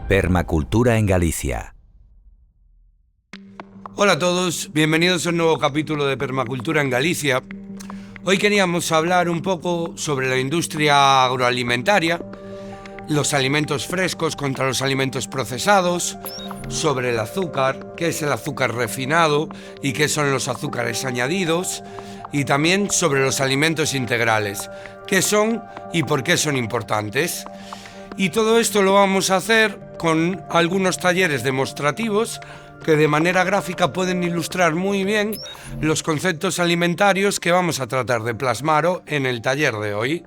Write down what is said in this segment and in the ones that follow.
Permacultura en Galicia. Hola a todos, bienvenidos a un nuevo capítulo de Permacultura en Galicia. Hoy queríamos hablar un poco sobre la industria agroalimentaria, los alimentos frescos contra los alimentos procesados, sobre el azúcar, qué es el azúcar refinado y qué son los azúcares añadidos, y también sobre los alimentos integrales, qué son y por qué son importantes. Y todo esto lo vamos a hacer con algunos talleres demostrativos que de manera gráfica pueden ilustrar muy bien los conceptos alimentarios que vamos a tratar de plasmar en el taller de hoy.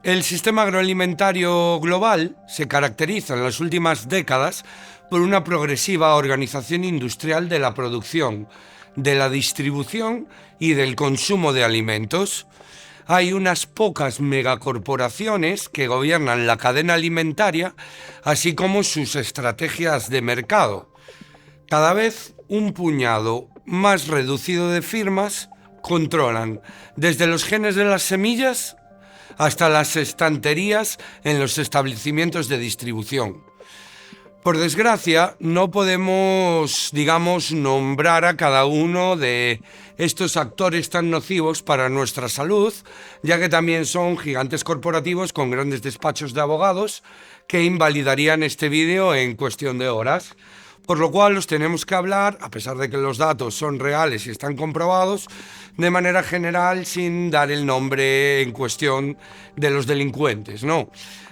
El sistema agroalimentario global se caracteriza en las últimas décadas por una progresiva organización industrial de la producción, de la distribución y del consumo de alimentos. Hay unas pocas megacorporaciones que gobiernan la cadena alimentaria, así como sus estrategias de mercado. Cada vez un puñado más reducido de firmas controlan desde los genes de las semillas hasta las estanterías en los establecimientos de distribución. Por desgracia, no podemos, nombrar a cada uno de estos actores tan nocivos para nuestra salud, ya que también son gigantes corporativos con grandes despachos de abogados que invalidarían este vídeo en cuestión de horas. Por lo cual los tenemos que hablar, a pesar de que los datos son reales y están comprobados, de manera general sin dar el nombre en cuestión de los delincuentes, ¿no?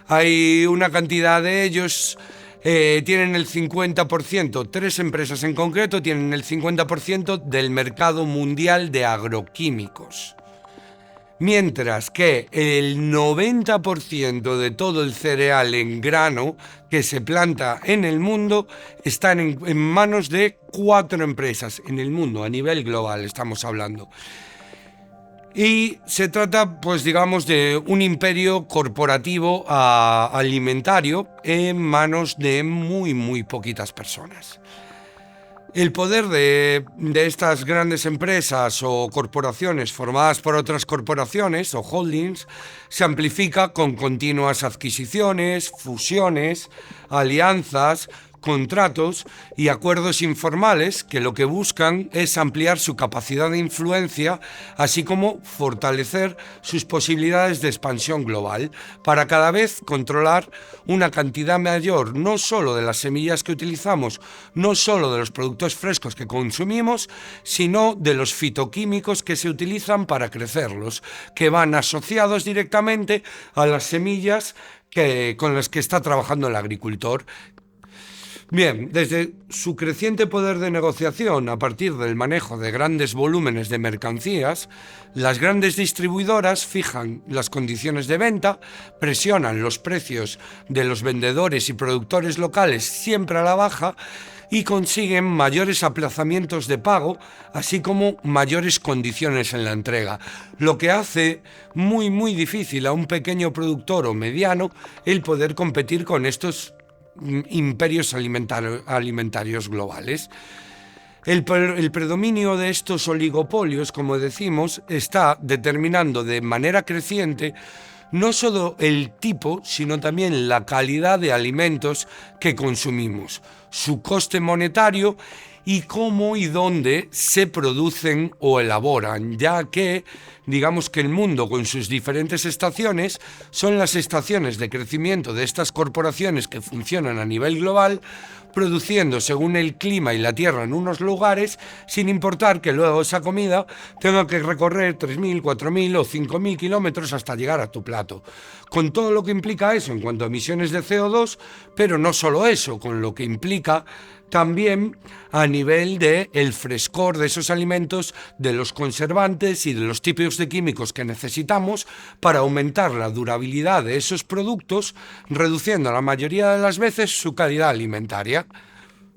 Hay una cantidad de ellos... tienen el 50%, tres empresas en concreto tienen el 50% del mercado mundial de agroquímicos. Mientras que el 90% de todo el cereal en grano que se planta en el mundo está en manos de 4 empresas en el mundo, a nivel global estamos hablando. Y se trata, de un imperio corporativo alimentario en manos de muy poquitas personas. El poder de estas grandes empresas o corporaciones formadas por otras corporaciones o holdings se amplifica con continuas adquisiciones, fusiones, alianzas, contratos y acuerdos informales que lo que buscan es ampliar su capacidad de influencia, así como fortalecer sus posibilidades de expansión global, para cada vez controlar una cantidad mayor no solo de las semillas que utilizamos, no solo de los productos frescos que consumimos, sino de los fitoquímicos que se utilizan para crecerlos, que van asociados directamente a las semillas con las que está trabajando el agricultor. Bien, desde su creciente poder de negociación a partir del manejo de grandes volúmenes de mercancías, las grandes distribuidoras fijan las condiciones de venta, presionan los precios de los vendedores y productores locales siempre a la baja y consiguen mayores aplazamientos de pago, así como mayores condiciones en la entrega, lo que hace muy difícil a un pequeño productor o mediano el poder competir con estos imperios alimentarios globales. El predominio de estos oligopolios, como decimos, está determinando de manera creciente no solo el tipo, sino también la calidad de alimentos que consumimos, su coste monetario y cómo y dónde se producen o elaboran, ya que digamos que el mundo con sus diferentes estaciones son las estaciones de crecimiento de estas corporaciones que funcionan a nivel global, produciendo según el clima y la tierra en unos lugares, sin importar que luego esa comida tenga que recorrer 3.000, 4.000 o 5.000 kilómetros hasta llegar a tu plato. Con todo lo que implica eso en cuanto a emisiones de CO2, pero no solo eso, con lo que implica también a nivel de el frescor de esos alimentos, de los conservantes y de los tipos de químicos que necesitamos para aumentar la durabilidad de esos productos, reduciendo la mayoría de las veces su calidad alimentaria.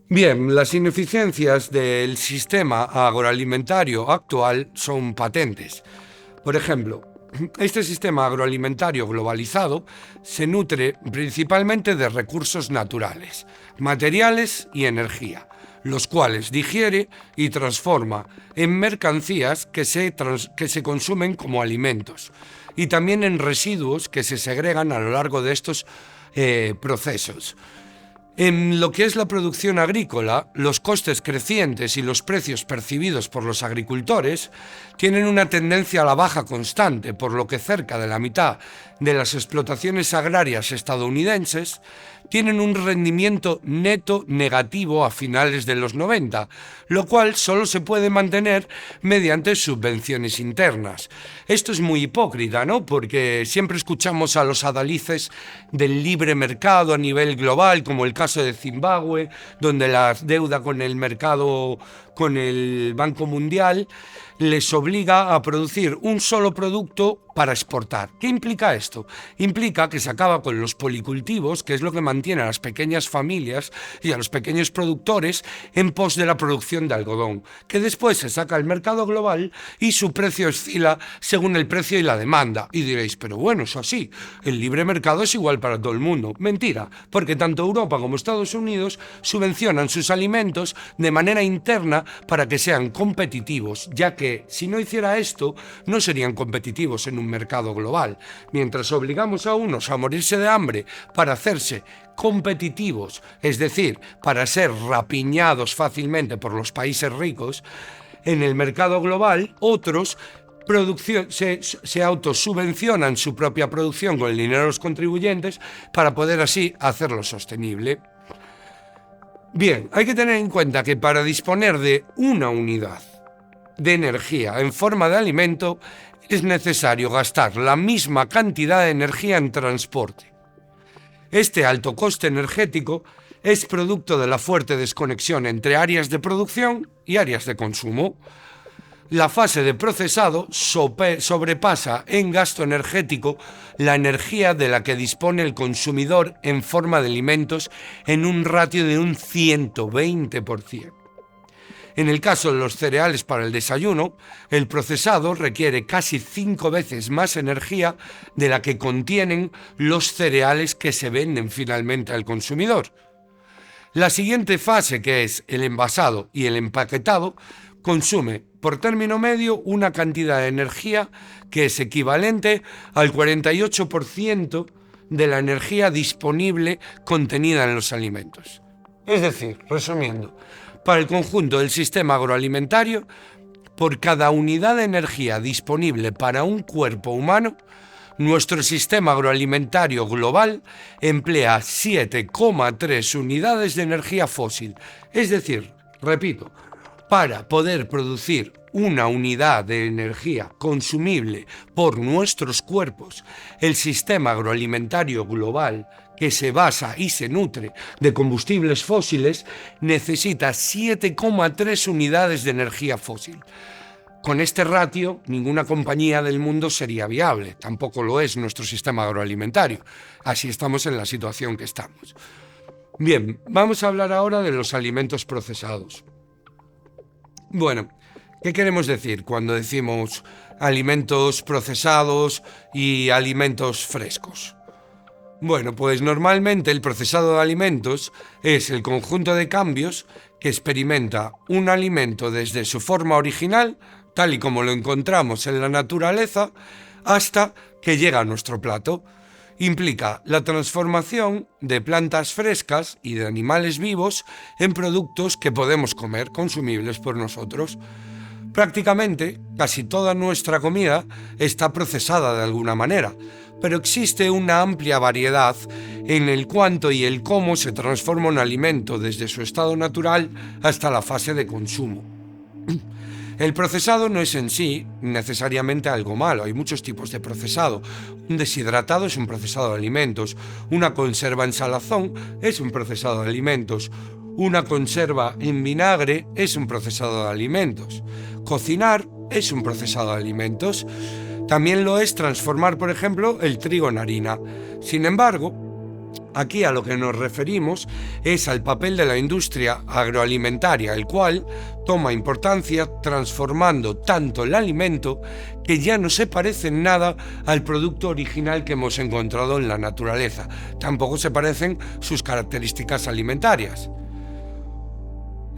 Bien, las ineficiencias del sistema agroalimentario actual son patentes. Por ejemplo, este sistema agroalimentario globalizado se nutre principalmente de recursos naturales, materiales y energía, los cuales digiere y transforma en mercancías que se consumen como alimentos, y también en residuos que se segregan a lo largo de estos procesos. En lo que es la producción agrícola, los costes crecientes y los precios percibidos por los agricultores tienen una tendencia a la baja constante, por lo que cerca de la mitad de las explotaciones agrarias estadounidenses tienen un rendimiento neto negativo a finales de los 90, lo cual solo se puede mantener mediante subvenciones internas. Esto es muy hipócrita, ¿no? Porque siempre escuchamos a los adalices del libre mercado a nivel global, como el caso de Zimbabue, donde la deuda con el mercado, con el Banco Mundial, les obliga a producir un solo producto para exportar. ¿Qué implica esto? Implica que se acaba con los policultivos, que es lo que mantiene a las pequeñas familias y a los pequeños productores en pos de la producción de algodón, que después se saca al mercado global y su precio oscila según el precio y la demanda. Y diréis, pero bueno, eso así, el libre mercado es igual para todo el mundo. Mentira, porque tanto Europa como Estados Unidos subvencionan sus alimentos de manera interna para que sean competitivos, ya que si no hiciera esto, no serían competitivos en un mercado global. Mientras obligamos a unos a morirse de hambre para hacerse competitivos, es decir, para ser rapiñados fácilmente por los países ricos, en el mercado global, otros se autosubvencionan su propia producción con el dinero de los contribuyentes para poder así hacerlo sostenible. Bien, hay que tener en cuenta que para disponer de una unidad de energía en forma de alimento es necesario gastar la misma cantidad de energía en transporte. Este alto coste energético es producto de la fuerte desconexión entre áreas de producción y áreas de consumo. La fase de procesado sobrepasa en gasto energético la energía de la que dispone el consumidor en forma de alimentos en un ratio de un 120%. En el caso de los cereales para el desayuno, el procesado requiere casi 5 veces más energía de la que contienen los cereales que se venden finalmente al consumidor. La siguiente fase, que es el envasado y el empaquetado, consume por término medio una cantidad de energía que es equivalente al 48% de la energía disponible contenida en los alimentos. Es decir, resumiendo, para el conjunto del sistema agroalimentario, por cada unidad de energía disponible para un cuerpo humano, nuestro sistema agroalimentario global emplea 7,3 unidades de energía fósil. Es decir, repito, para poder producir una unidad de energía consumible por nuestros cuerpos, el sistema agroalimentario global, que se basa y se nutre de combustibles fósiles, necesita 7,3 unidades de energía fósil. Con este ratio, ninguna compañía del mundo sería viable. Tampoco lo es nuestro sistema agroalimentario. Así estamos en la situación que estamos. Bien, vamos a hablar ahora de los alimentos procesados. Bueno, ¿qué queremos decir cuando decimos alimentos procesados y alimentos frescos? Bueno, pues normalmente el procesado de alimentos es el conjunto de cambios que experimenta un alimento desde su forma original, tal y como lo encontramos en la naturaleza, hasta que llega a nuestro plato. Implica la transformación de plantas frescas y de animales vivos en productos que podemos comer, consumibles por nosotros. Prácticamente casi toda nuestra comida está procesada de alguna manera, pero existe una amplia variedad en el cuánto y el cómo se transforma un alimento desde su estado natural hasta la fase de consumo. El procesado no es en sí necesariamente algo malo, hay muchos tipos de procesado. Un deshidratado es un procesado de alimentos, una conserva en salazón es un procesado de alimentos, una conserva en vinagre es un procesado de alimentos, cocinar es un procesado de alimentos. También lo es transformar, por ejemplo, el trigo en harina. Sin embargo, aquí a lo que nos referimos es al papel de la industria agroalimentaria, el cual toma importancia transformando tanto el alimento que ya no se parece en nada al producto original que hemos encontrado en la naturaleza. Tampoco se parecen sus características alimentarias.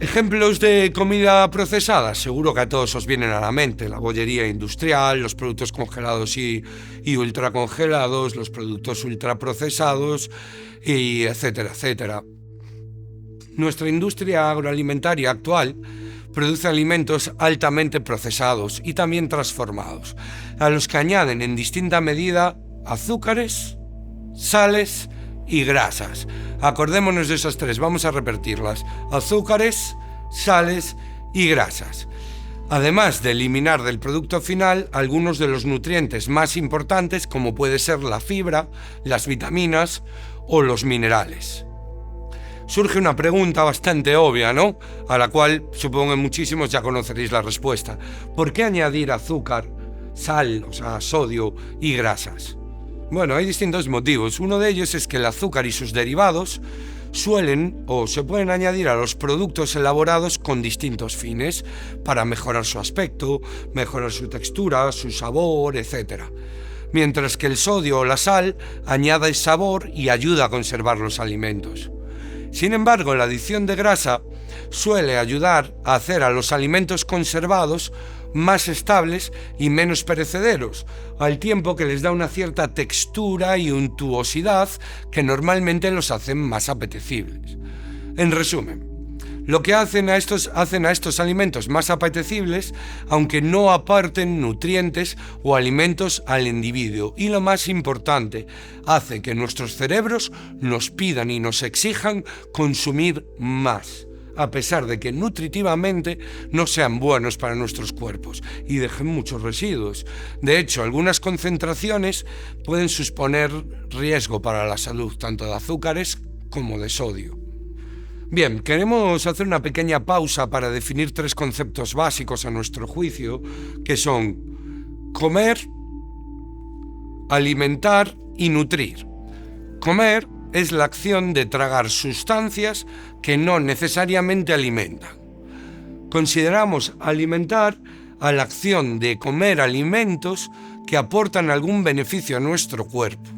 Ejemplos de comida procesada, seguro que a todos os vienen a la mente: la bollería industrial, los productos congelados y ultracongelados, los productos ultraprocesados, y etcétera, etcétera. Nuestra industria agroalimentaria actual produce alimentos altamente procesados y también transformados, a los que añaden en distinta medida azúcares, sales y grasas. Acordémonos de esas tres, vamos a repetirlas: azúcares, sales y grasas. Además de eliminar del producto final algunos de los nutrientes más importantes, como puede ser la fibra, las vitaminas o los minerales. Surge una pregunta bastante obvia, ¿no? A la cual supongo que muchísimos ya conoceréis la respuesta. ¿Por qué añadir azúcar, sal, o sea, sodio y grasas? Bueno, hay distintos motivos. Uno de ellos es que el azúcar y sus derivados suelen o se pueden añadir a los productos elaborados con distintos fines, para mejorar su aspecto, mejorar su textura, su sabor, etc. Mientras que el sodio o la sal añade sabor y ayuda a conservar los alimentos. Sin embargo, la adición de grasa suele ayudar a hacer a los alimentos conservados más estables y menos perecederos, al tiempo que les da una cierta textura y untuosidad que normalmente los hacen más apetecibles. En resumen, lo que hacen a estos alimentos más apetecibles, aunque no aporten nutrientes o alimentos al individuo. Y lo más importante, hace que nuestros cerebros nos pidan y nos exijan consumir más, a pesar de que nutritivamente no sean buenos para nuestros cuerpos y dejen muchos residuos. De hecho, algunas concentraciones pueden suponer riesgo para la salud, tanto de azúcares como de sodio. Bien, queremos hacer una pequeña pausa para definir tres conceptos básicos a nuestro juicio, que son comer, alimentar y nutrir. Comer es la acción de tragar sustancias que no necesariamente alimentan. Consideramos alimentar a la acción de comer alimentos que aportan algún beneficio a nuestro cuerpo.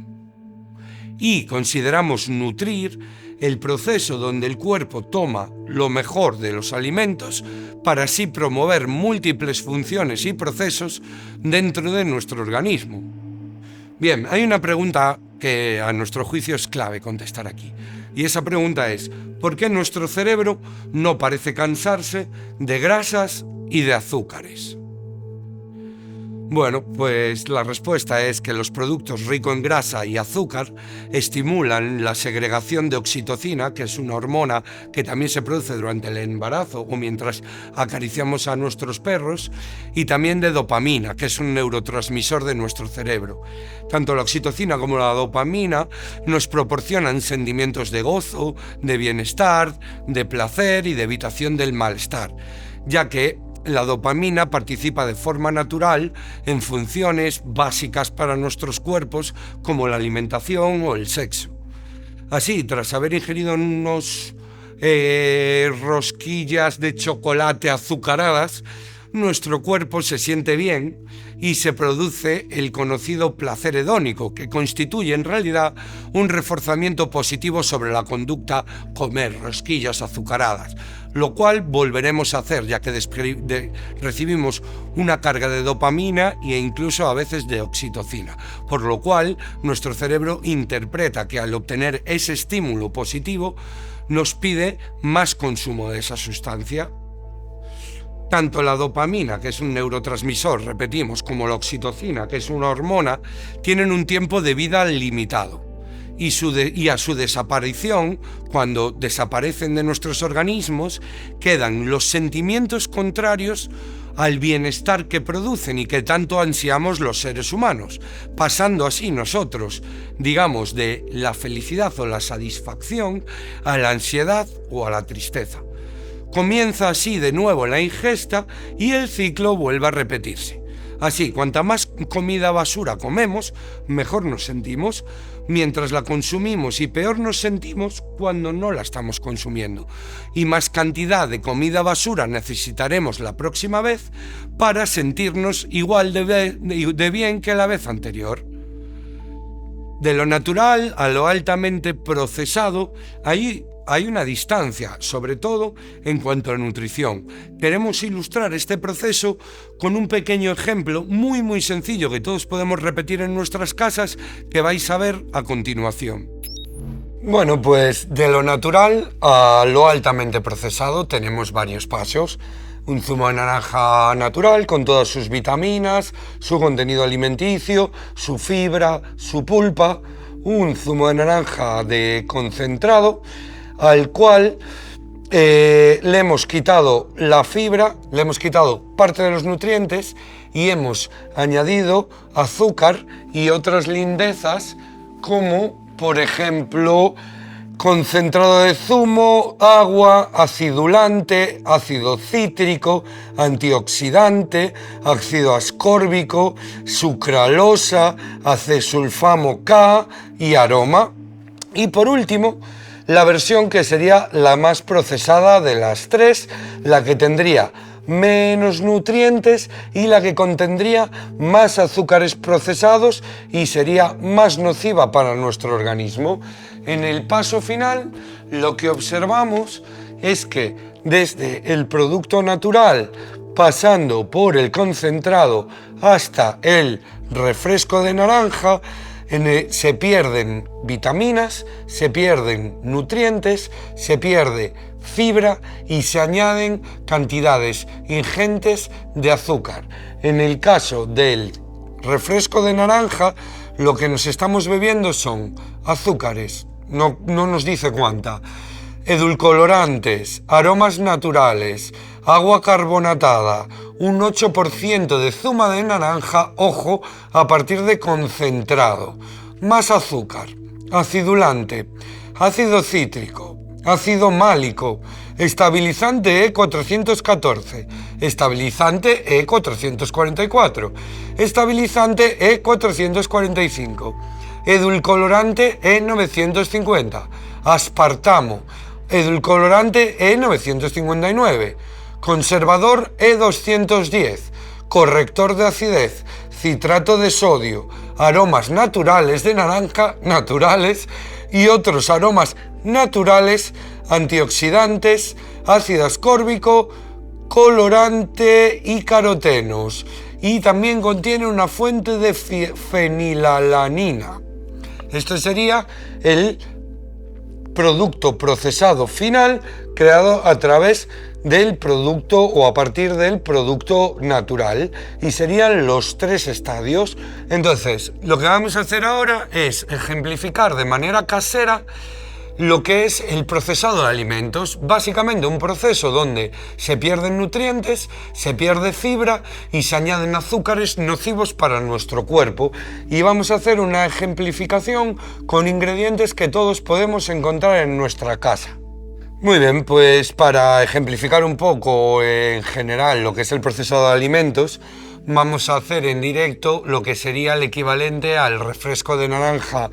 Y consideramos nutrir el proceso donde el cuerpo toma lo mejor de los alimentos para así promover múltiples funciones y procesos dentro de nuestro organismo. Bien, hay una pregunta que a nuestro juicio es clave contestar aquí. Y esa pregunta es: ¿por qué nuestro cerebro no parece cansarse de grasas y de azúcares? Bueno, pues la respuesta es que los productos ricos en grasa y azúcar estimulan la segregación de oxitocina, que es una hormona que también se produce durante el embarazo o mientras acariciamos a nuestros perros, y también de dopamina, que es un neurotransmisor de nuestro cerebro. Tanto la oxitocina como la dopamina nos proporcionan sentimientos de gozo, de bienestar, de placer y de evitación del malestar, ya que la dopamina participa de forma natural en funciones básicas para nuestros cuerpos, como la alimentación o el sexo. Así, tras haber ingerido unos rosquillas de chocolate azucaradas, nuestro cuerpo se siente bien y se produce el conocido placer hedónico, que constituye en realidad un reforzamiento positivo sobre la conducta comer rosquillas azucaradas, lo cual volveremos a hacer, ya que recibimos una carga de dopamina e incluso a veces de oxitocina, por lo cual nuestro cerebro interpreta que al obtener ese estímulo positivo nos pide más consumo de esa sustancia. Tanto la dopamina, que es un neurotransmisor, repetimos, como la oxitocina, que es una hormona, tienen un tiempo de vida limitado. Y a su desaparición, cuando desaparecen de nuestros organismos, quedan los sentimientos contrarios al bienestar que producen y que tanto ansiamos los seres humanos, pasando así nosotros, digamos, de la felicidad o la satisfacción a la ansiedad o a la tristeza. Comienza así de nuevo la ingesta y el ciclo vuelve a repetirse. Así, cuanta más comida basura comemos, mejor nos sentimos, mientras la consumimos, y peor nos sentimos cuando no la estamos consumiendo. Y más cantidad de comida basura necesitaremos la próxima vez para sentirnos igual de bien que la vez anterior. De lo natural a lo altamente procesado, hay hay una distancia, sobre todo en cuanto a nutrición. Queremos ilustrar este proceso con un pequeño ejemplo muy sencillo que todos podemos repetir en nuestras casas, que vais a ver a continuación. Bueno, pues de lo natural a lo altamente procesado tenemos varios pasos. Un zumo de naranja natural con todas sus vitaminas, su contenido alimenticio, su fibra, su pulpa. Un zumo de naranja de concentrado al cual le hemos quitado la fibra, le hemos quitado parte de los nutrientes y hemos añadido azúcar y otras lindezas como, por ejemplo, concentrado de zumo, agua, acidulante, ácido cítrico, antioxidante, ácido ascórbico, sucralosa, acesulfamo K y aroma. Y por último, la versión que sería la más procesada de las tres, la que tendría menos nutrientes y la que contendría más azúcares procesados y sería más nociva para nuestro organismo. En el paso final, lo que observamos es que desde el producto natural, pasando por el concentrado hasta el refresco de naranja, se pierden vitaminas, se pierden nutrientes, se pierde fibra y se añaden cantidades ingentes de azúcar. En el caso del refresco de naranja, lo que nos estamos bebiendo son azúcares, no nos dice cuánta, edulcorantes, aromas naturales, agua carbonatada, un 8% de zumo de naranja, ojo, a partir de concentrado, más azúcar, acidulante, ácido cítrico, ácido málico, estabilizante E414, estabilizante E444, estabilizante E445, edulcorante E950, aspartamo, edulcorante E959, conservador E210, corrector de acidez, citrato de sodio, aromas naturales de naranja, naturales, y otros aromas naturales, antioxidantes, ácido ascórbico, colorante y carotenos. Y también contiene una fuente de fenilalanina. Esto sería el producto procesado final creado a través del producto o a partir del producto natural, y serían los tres estadios. Entonces, lo que vamos a hacer ahora es ejemplificar de manera casera lo que es el procesado de alimentos. Básicamente un proceso donde se pierden nutrientes, se pierde fibra y se añaden azúcares nocivos para nuestro cuerpo, y vamos a hacer una ejemplificación con ingredientes que todos podemos encontrar en nuestra casa. Muy bien, pues para ejemplificar un poco en general lo que es el procesado de alimentos, vamos a hacer en directo lo que sería el equivalente al refresco de naranja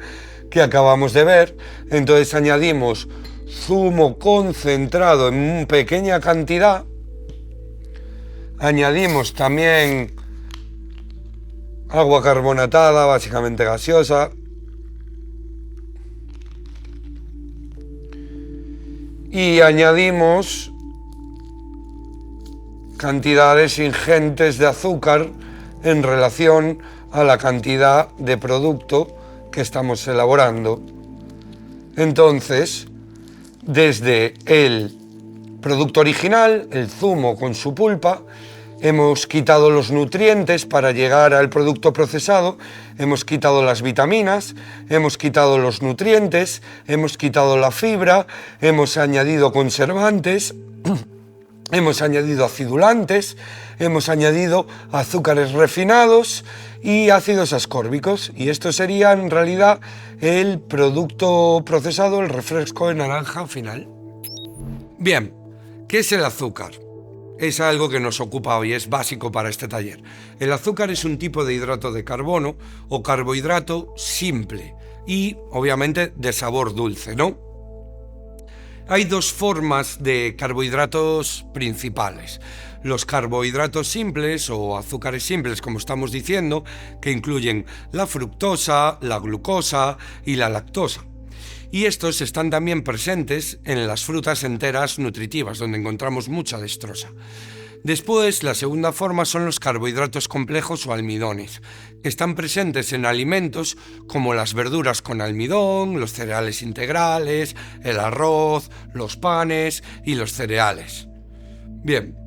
que acabamos de ver. Entonces añadimos zumo concentrado en pequeña cantidad, añadimos también agua carbonatada, básicamente gaseosa, y añadimos cantidades ingentes de azúcar en relación a la cantidad de producto que estamos elaborando. Entonces, desde el producto original, el zumo con su pulpa, hemos quitado los nutrientes para llegar al producto procesado, hemos quitado las vitaminas, hemos quitado los nutrientes, hemos quitado la fibra, hemos añadido conservantes, hemos añadido acidulantes, hemos añadido azúcares refinados y ácidos ascórbicos, y esto sería en realidad el producto procesado, el refresco de naranja final. Bien, ¿qué es el azúcar? Es algo que nos ocupa hoy, es básico para este taller. El azúcar es un tipo de hidrato de carbono o carbohidrato simple y, obviamente, de sabor dulce, ¿no? Hay dos formas de carbohidratos principales. Los carbohidratos simples o azúcares simples, como estamos diciendo, que incluyen la fructosa, la glucosa y la lactosa. Y estos están también presentes en las frutas enteras nutritivas, donde encontramos mucha dextrosa. Después, la segunda forma son los carbohidratos complejos o almidones, que están presentes en alimentos como las verduras con almidón, los cereales integrales, el arroz, los panes y los cereales. Bien,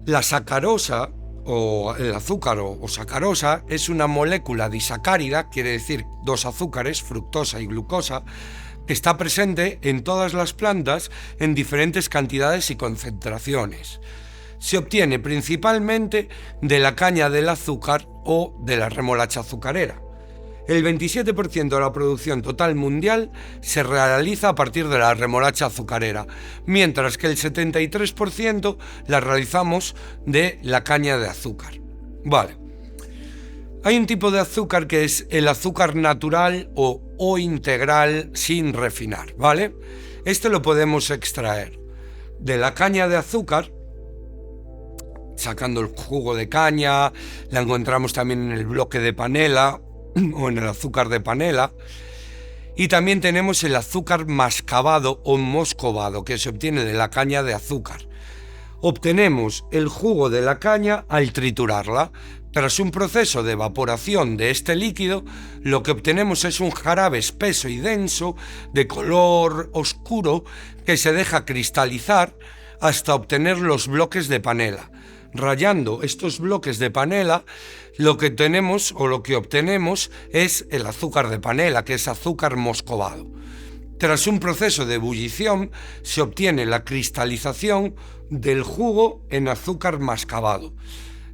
la sacarosa o el azúcar o sacarosa es una molécula disacárida, quiere decir dos azúcares, fructosa y glucosa, que está presente en todas las plantas en diferentes cantidades y concentraciones. Se obtiene principalmente de la caña del azúcar o de la remolacha azucarera. El 27% de la producción total mundial se realiza a partir de la remolacha azucarera, mientras que el 73% la realizamos de la caña de azúcar. Vale. Hay un tipo de azúcar que es el azúcar natural o integral sin refinar, ¿vale? Este lo podemos extraer de la caña de azúcar, sacando el jugo de caña, la encontramos también en el bloque de panela o en el azúcar de panela, y también tenemos el azúcar mascabado o moscovado, que se obtiene de la caña de azúcar. Obtenemos el jugo de la caña al triturarla. Tras un proceso de evaporación de este líquido, lo que obtenemos es un jarabe espeso y denso de color oscuro que se deja cristalizar hasta obtener los bloques de panela. Rayando estos bloques de panela, lo que obtenemos es el azúcar de panela, que es azúcar moscovado. Tras un proceso de ebullición, se obtiene la cristalización del jugo en azúcar mascabado.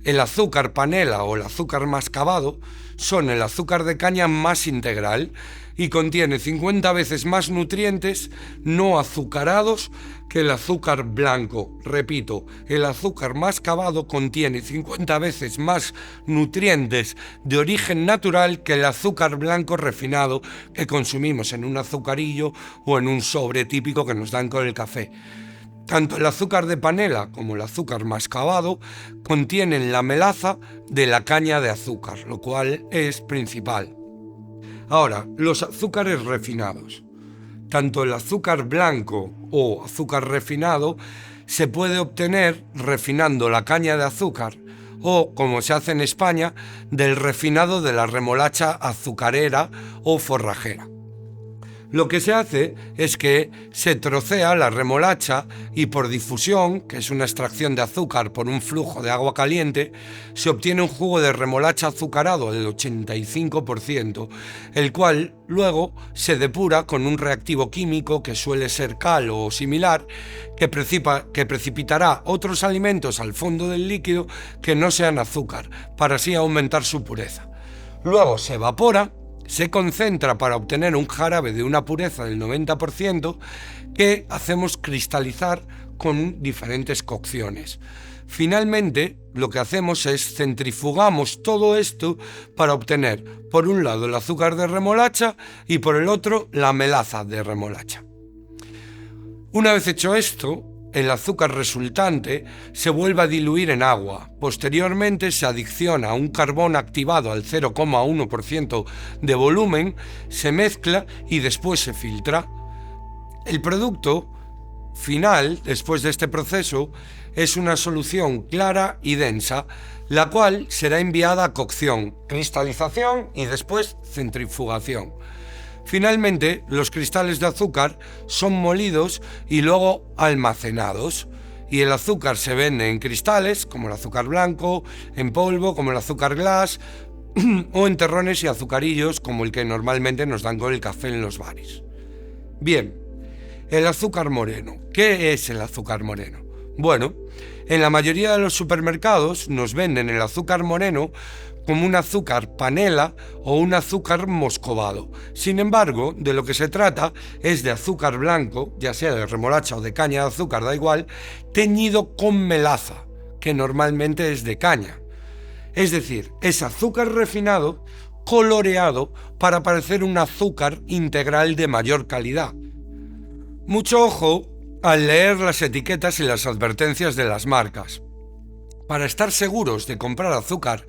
El azúcar panela o el azúcar mascabado son el azúcar de caña más integral y contiene 50 veces más nutrientes no azucarados que el azúcar blanco. Repito, el azúcar mascabado contiene 50 veces más nutrientes de origen natural que el azúcar blanco refinado que consumimos en un azucarillo o en un sobre típico que nos dan con el café. Tanto el azúcar de panela como el azúcar mascabado contienen la melaza de la caña de azúcar, lo cual es principal. Ahora, los azúcares refinados. Tanto el azúcar blanco o azúcar refinado se puede obtener refinando la caña de azúcar o, como se hace en España, del refinado de la remolacha azucarera o forrajera. Lo que se hace es que se trocea la remolacha y por difusión, que es una extracción de azúcar por un flujo de agua caliente, se obtiene un jugo de remolacha azucarado del 85%, el cual luego se depura con un reactivo químico que suele ser cal o similar, que precipitará otros alimentos al fondo del líquido que no sean azúcar, para así aumentar su pureza. Luego se evapora, se concentra para obtener un jarabe de una pureza del 90% que hacemos cristalizar con diferentes cocciones. Finalmente, lo que hacemos es centrifugamos todo esto para obtener, por un lado, el azúcar de remolacha y por el otro, la melaza de remolacha. Una vez hecho esto, el azúcar resultante se vuelve a diluir en agua. Posteriormente se adiciona un carbón activado al 0,1% de volumen, se mezcla y después se filtra. El producto final, después de este proceso, es una solución clara y densa, la cual será enviada a cocción, cristalización y después centrifugación. Finalmente, los cristales de azúcar son molidos y luego almacenados, y el azúcar se vende en cristales, como el azúcar blanco, en polvo, como el azúcar glass, o en terrones y azucarillos, como el que normalmente nos dan con el café en los bares. Bien, el azúcar moreno. ¿Qué es el azúcar moreno? Bueno, en la mayoría de los supermercados nos venden el azúcar moreno como un azúcar panela o un azúcar moscovado. Sin embargo, de lo que se trata es de azúcar blanco, ya sea de remolacha o de caña de azúcar, da igual, teñido con melaza, que normalmente es de caña. Es decir, es azúcar refinado, coloreado para parecer un azúcar integral de mayor calidad. Mucho ojo al leer las etiquetas y las advertencias de las marcas. Para estar seguros de comprar azúcar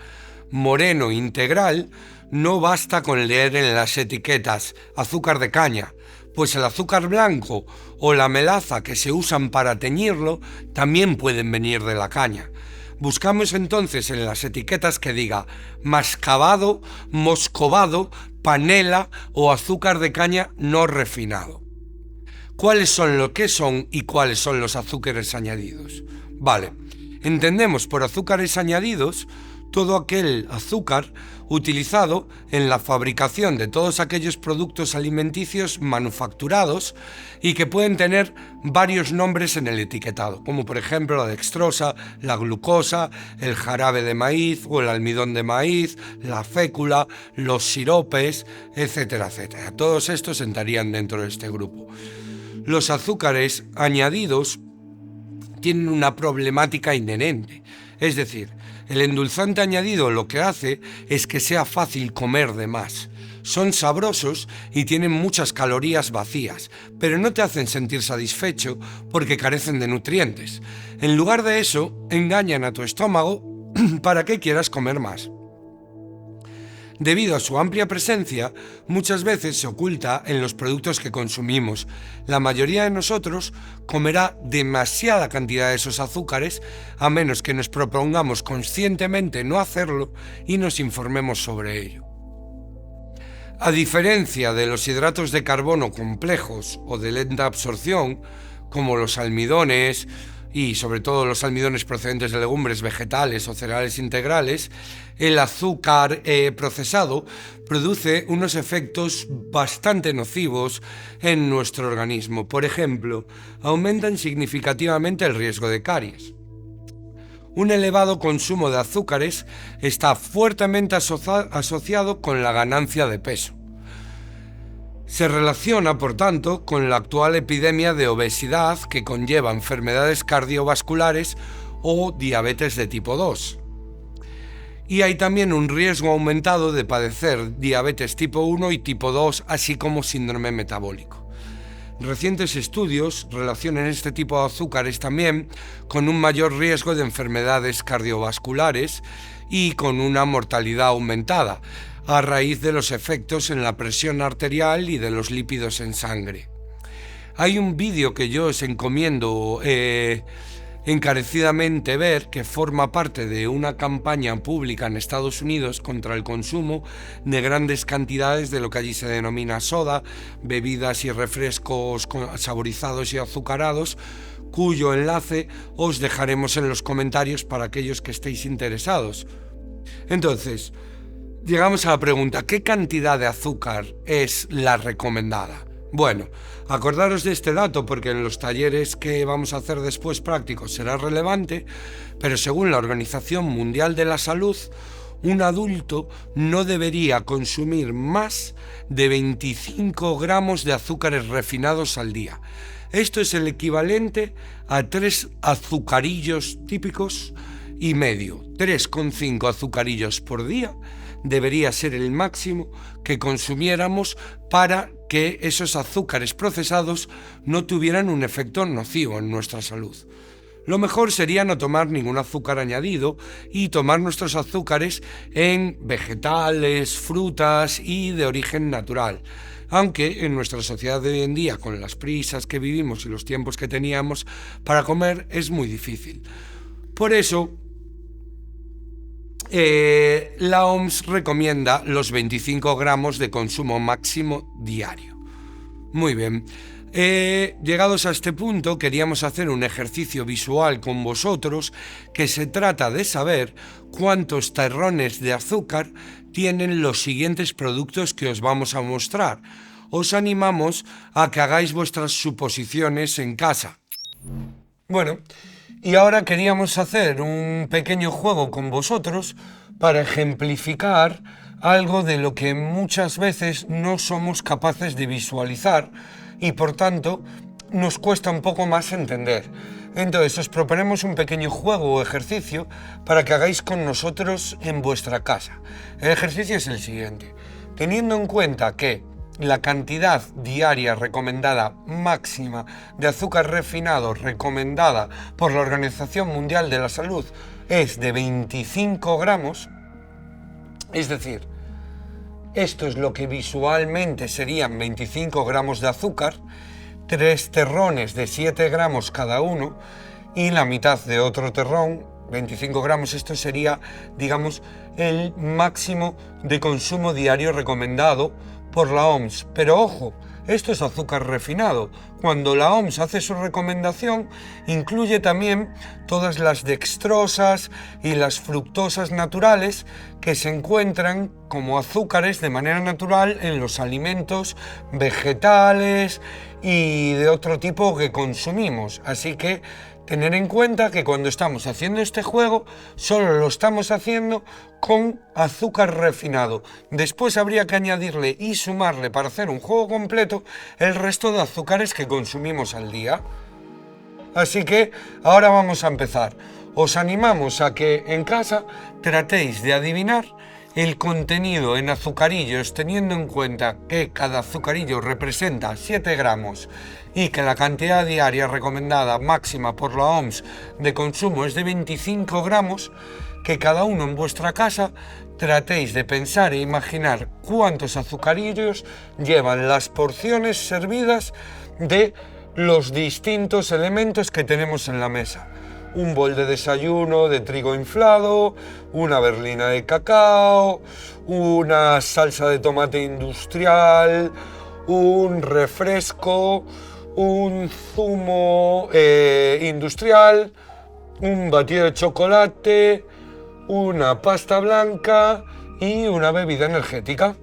moreno integral, no basta con leer en las etiquetas azúcar de caña, pues el azúcar blanco o la melaza que se usan para teñirlo también pueden venir de la caña. Buscamos entonces en las etiquetas que diga mascabado, moscovado, panela o azúcar de caña no refinado. ¿Cuáles son lo que son y cuáles son los azúcares añadidos? Vale, entendemos por azúcares añadidos todo aquel azúcar utilizado en la fabricación de todos aquellos productos alimenticios manufacturados y que pueden tener varios nombres en el etiquetado, como por ejemplo la dextrosa, la glucosa, el jarabe de maíz o el almidón de maíz, la fécula, los siropes, etcétera, etcétera. Todos estos entrarían dentro de este grupo. Los azúcares añadidos tienen una problemática inherente, es decir, el endulzante añadido lo que hace es que sea fácil comer de más. Son sabrosos y tienen muchas calorías vacías, pero no te hacen sentir satisfecho porque carecen de nutrientes. En lugar de eso, engañan a tu estómago para que quieras comer más. Debido a su amplia presencia, muchas veces se oculta en los productos que consumimos. La mayoría de nosotros comerá demasiada cantidad de esos azúcares, a menos que nos propongamos conscientemente no hacerlo y nos informemos sobre ello. A diferencia de los hidratos de carbono complejos o de lenta absorción, como los almidones, y sobre todo los almidones procedentes de legumbres, vegetales o cereales integrales, el azúcar procesado produce unos efectos bastante nocivos en nuestro organismo. Por ejemplo, aumentan significativamente el riesgo de caries. Un elevado consumo de azúcares está fuertemente asociado con la ganancia de peso. Se relaciona, por tanto, con la actual epidemia de obesidad que conlleva enfermedades cardiovasculares o diabetes de tipo 2. Y hay también un riesgo aumentado de padecer diabetes tipo 1 y tipo 2, así como síndrome metabólico. Recientes estudios relacionan este tipo de azúcares también con un mayor riesgo de enfermedades cardiovasculares y con una mortalidad aumentada, a raíz de los efectos en la presión arterial y de los lípidos en sangre. Hay un vídeo que yo os encomiendo encarecidamente ver, que forma parte de una campaña pública en Estados Unidos contra el consumo de grandes cantidades de lo que allí se denomina soda, bebidas y refrescos saborizados y azucarados, cuyo enlace os dejaremos en los comentarios para aquellos que estéis interesados. Entonces, llegamos a la pregunta, ¿qué cantidad de azúcar es la recomendada? Bueno, acordaros de este dato porque en los talleres que vamos a hacer después prácticos será relevante, pero según la Organización Mundial de la Salud, un adulto no debería consumir más de 25 gramos de azúcares refinados al día. Esto es el equivalente a 3 azucarillos típicos y medio. 3,5 azucarillos por día debería ser el máximo que consumiéramos para que esos azúcares procesados no tuvieran un efecto nocivo en nuestra salud. Lo mejor sería no tomar ningún azúcar añadido y tomar nuestros azúcares en vegetales, frutas y de origen natural. Aunque en nuestra sociedad de hoy en día, con las prisas que vivimos y los tiempos que teníamos para comer, es muy difícil. Por eso, la OMS recomienda los 25 gramos de consumo máximo diario. Muy bien. Llegados a este punto, queríamos hacer un ejercicio visual con vosotros que se trata de saber cuántos terrones de azúcar tienen los siguientes productos que os vamos a mostrar. Os animamos a que hagáis vuestras suposiciones en casa. Bueno, y ahora queríamos hacer un pequeño juego con vosotros para ejemplificar algo de lo que muchas veces no somos capaces de visualizar y por tanto nos cuesta un poco más entender. Entonces os proponemos un pequeño juego o ejercicio para que hagáis con nosotros en vuestra casa. El ejercicio es el siguiente. Teniendo en cuenta que la cantidad diaria recomendada máxima de azúcar refinado recomendada por la Organización Mundial de la Salud es de 25 gramos, Es decir, esto es lo que visualmente serían 25 gramos de azúcar, 3 terrones de 7 gramos cada uno y la mitad de otro terrón, 25 gramos. Esto sería, digamos, el máximo de consumo diario recomendado por la OMS. Pero ojo, esto es azúcar refinado. Cuando la OMS hace su recomendación, incluye también todas las dextrosas y las fructosas naturales que se encuentran como azúcares de manera natural en los alimentos vegetales y de otro tipo que consumimos. Así que tener en cuenta que cuando estamos haciendo este juego, solo lo estamos haciendo con azúcar refinado. Después habría que añadirle y sumarle, para hacer un juego completo, el resto de azúcares que consumimos al día. Así que ahora vamos a empezar. Os animamos a que en casa tratéis de adivinar el contenido en azucarillos, teniendo en cuenta que cada azucarillo representa 7 gramos y que la cantidad diaria recomendada máxima por la OMS de consumo es de 25 gramos, que cada uno en vuestra casa tratéis de pensar e imaginar cuántos azucarillos llevan las porciones servidas de los distintos elementos que tenemos en la mesa. Un bol de desayuno de trigo inflado, una berlina de cacao, una salsa de tomate industrial, un refresco, un zumo industrial, un batido de chocolate, una pasta blanca y una bebida energética.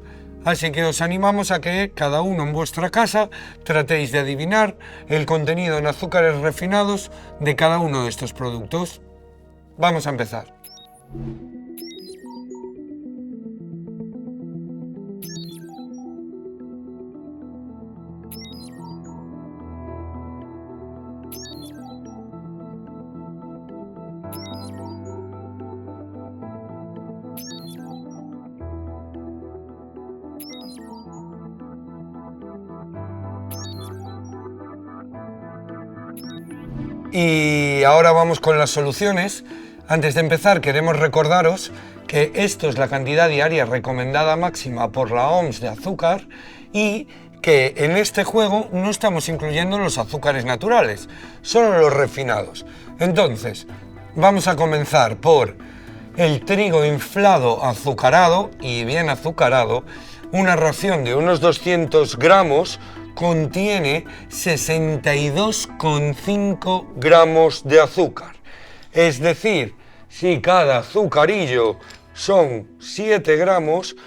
Así que os animamos a que cada uno en vuestra casa tratéis de adivinar el contenido en azúcares refinados de cada uno de estos productos. Vamos a empezar. Y ahora vamos con las soluciones. Antes de empezar, queremos recordaros que esto es la cantidad diaria recomendada máxima por la OMS de azúcar y que en este juego no estamos incluyendo los azúcares naturales, solo los refinados. Entonces, vamos a comenzar por el trigo inflado azucarado y bien azucarado. Una ración de unos 200 gramos contiene 62,5 gramos de azúcar. Es decir, si cada azucarillo son 7 gramos,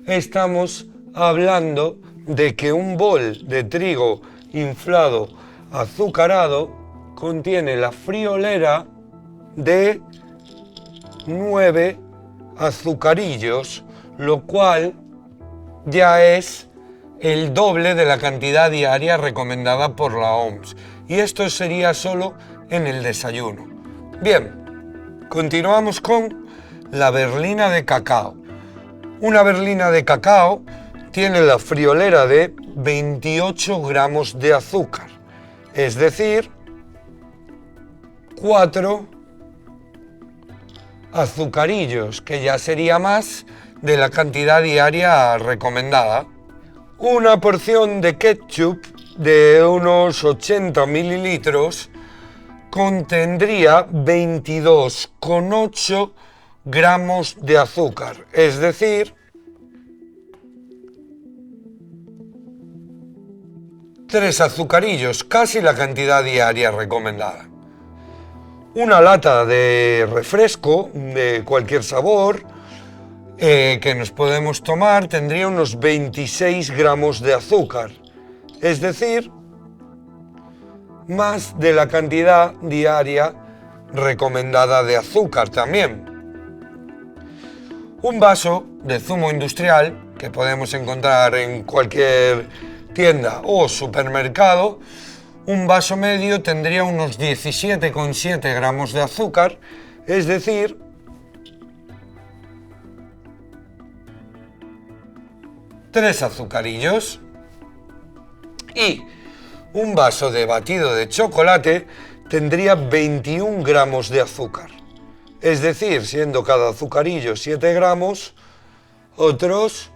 estamos hablando de que un bol de trigo inflado azucarado contiene la friolera de 9 azucarillos, lo cual ya es el doble de la cantidad diaria recomendada por la OMS. Y esto sería solo en el desayuno. Bien, continuamos con la berlina de cacao. Una berlina de cacao tiene la friolera de 28 gramos de azúcar, es decir, 4 azucarillos, que ya sería más de la cantidad diaria recomendada. Una porción de ketchup de unos 80 mililitros contendría 22,8 gramos de azúcar, es decir, 3 azucarillos, casi la cantidad diaria recomendada. Una lata de refresco de cualquier sabor que nos podemos tomar tendría unos 26 gramos de azúcar, es decir, más de la cantidad diaria recomendada de azúcar también. Un vaso de zumo industrial que podemos encontrar en cualquier tienda o supermercado, un vaso medio tendría unos 17,7 gramos de azúcar, es decir, 3 azucarillos. Y un vaso de batido de chocolate tendría 21 gramos de azúcar. Es decir, siendo cada azucarillo 7 gramos, otros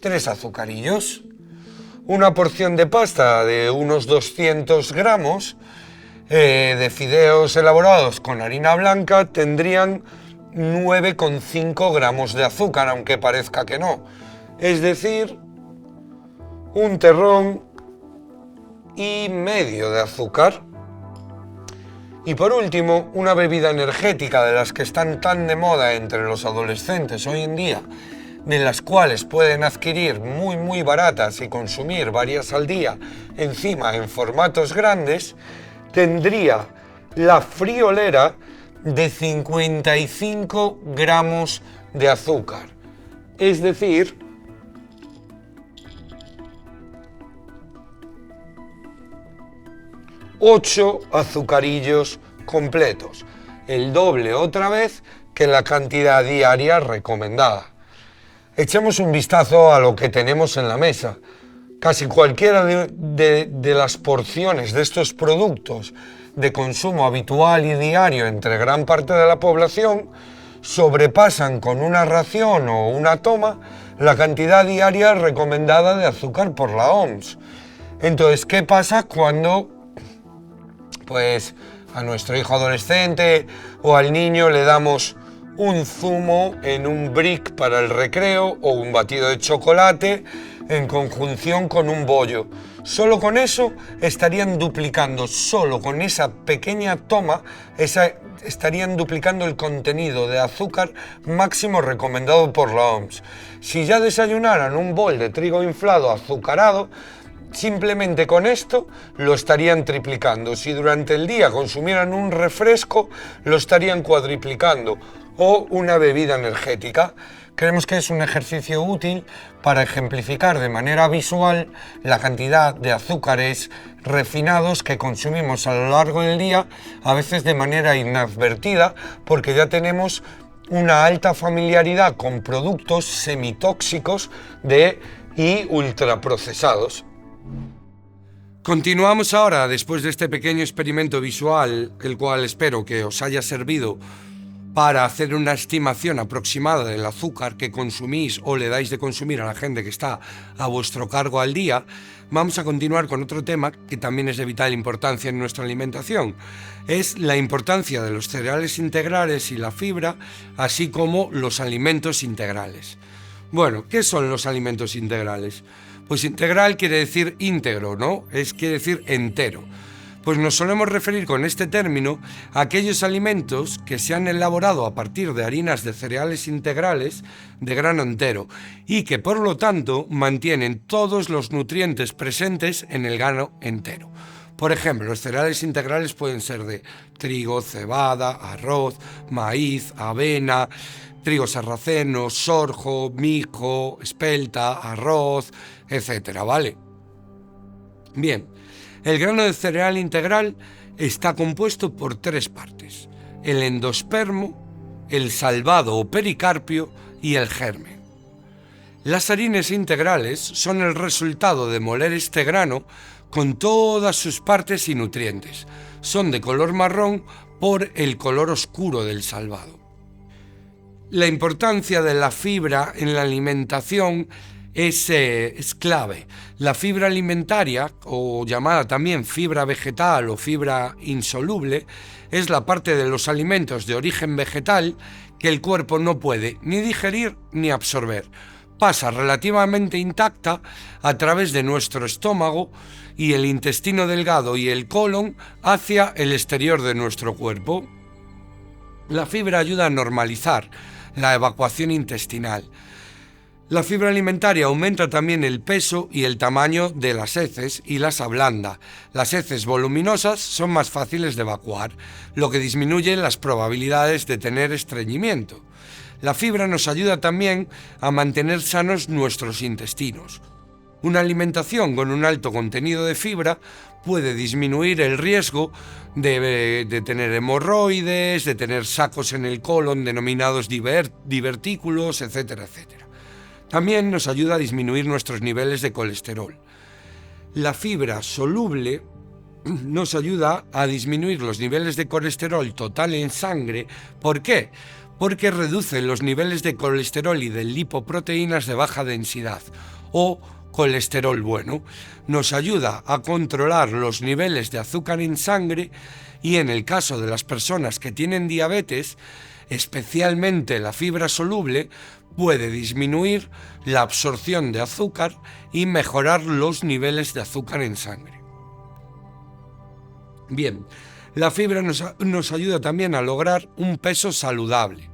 3 azucarillos. Una porción de pasta de unos 200 gramos de fideos elaborados con harina blanca tendrían 9,5 gramos de azúcar, aunque parezca que no. Es decir, un terrón y medio de azúcar. Y por último, una bebida energética de las que están tan de moda entre los adolescentes hoy en día, de las cuales pueden adquirir muy baratas y consumir varias al día, encima en formatos grandes, tendría la friolera de 55 gramos de azúcar. Es decir, ocho azucarillos completos, el doble otra vez que la cantidad diaria recomendada. Echemos un vistazo a lo que tenemos en la mesa. Casi cualquiera de las porciones de estos productos de consumo habitual y diario entre gran parte de la población sobrepasan con una ración o una toma la cantidad diaria recomendada de azúcar por la OMS. Entonces, ¿qué pasa cuando pues a nuestro hijo adolescente o al niño le damos un zumo en un brick para el recreo o un batido de chocolate en conjunción con un bollo? Solo con eso estarían duplicando, solo con esa pequeña toma, estarían duplicando el contenido de azúcar máximo recomendado por la OMS. Si ya desayunaran un bol de trigo inflado azucarado, simplemente con esto lo estarían triplicando. Si durante el día consumieran un refresco, lo estarían cuadriplicando, o una bebida energética. Creemos que es un ejercicio útil para ejemplificar de manera visual la cantidad de azúcares refinados que consumimos a lo largo del día, a veces de manera inadvertida, porque ya tenemos una alta familiaridad con productos semitóxicos y ultraprocesados. Continuamos ahora, después de este pequeño experimento visual, el cual espero que os haya servido para hacer una estimación aproximada del azúcar que consumís o le dais de consumir a la gente que está a vuestro cargo al día. Vamos a continuar con otro tema que también es de vital importancia en nuestra alimentación. Es la importancia de los cereales integrales y la fibra, así como los alimentos integrales. Bueno, ¿qué son los alimentos integrales? Pues integral quiere decir íntegro, ¿no? Quiere decir entero. Pues nos solemos referir con este término a aquellos alimentos que se han elaborado a partir de harinas de cereales integrales de grano entero y que por lo tanto mantienen todos los nutrientes presentes en el grano entero. Por ejemplo, los cereales integrales pueden ser de trigo, cebada, arroz, maíz, avena, trigo sarraceno, sorgo, mijo, espelta, arroz, etcétera, ¿vale? Bien, el grano de cereal integral está compuesto por 3 partes: el endospermo, el salvado o pericarpio y el germen. Las harinas integrales son el resultado de moler este grano con todas sus partes y nutrientes. Son de color marrón por el color oscuro del salvado. La importancia de la fibra en la alimentación es clave. La fibra alimentaria, o llamada también fibra vegetal o fibra insoluble, es la parte de los alimentos de origen vegetal que el cuerpo no puede ni digerir ni absorber. Pasa relativamente intacta a través de nuestro estómago y el intestino delgado y el colon hacia el exterior de nuestro cuerpo. La fibra ayuda a normalizar la evacuación intestinal. La fibra alimentaria aumenta también el peso y el tamaño de las heces y las ablanda. Las heces voluminosas son más fáciles de evacuar, lo que disminuye las probabilidades de tener estreñimiento. La fibra nos ayuda también a mantener sanos nuestros intestinos. Una alimentación con un alto contenido de fibra puede disminuir el riesgo de tener hemorroides, de tener sacos en el colon denominados divertículos, etcétera, etcétera. También nos ayuda a disminuir nuestros niveles de colesterol. La fibra soluble nos ayuda a disminuir los niveles de colesterol total en sangre. ¿Por qué? porque reduce los niveles de colesterol y de lipoproteínas de baja densidad o colesterol bueno. Nos ayuda a controlar los niveles de azúcar en sangre y en el caso de las personas que tienen diabetes, especialmente la fibra soluble, puede disminuir la absorción de azúcar y mejorar los niveles de azúcar en sangre. Bien, la fibra nos ayuda también a lograr un peso saludable.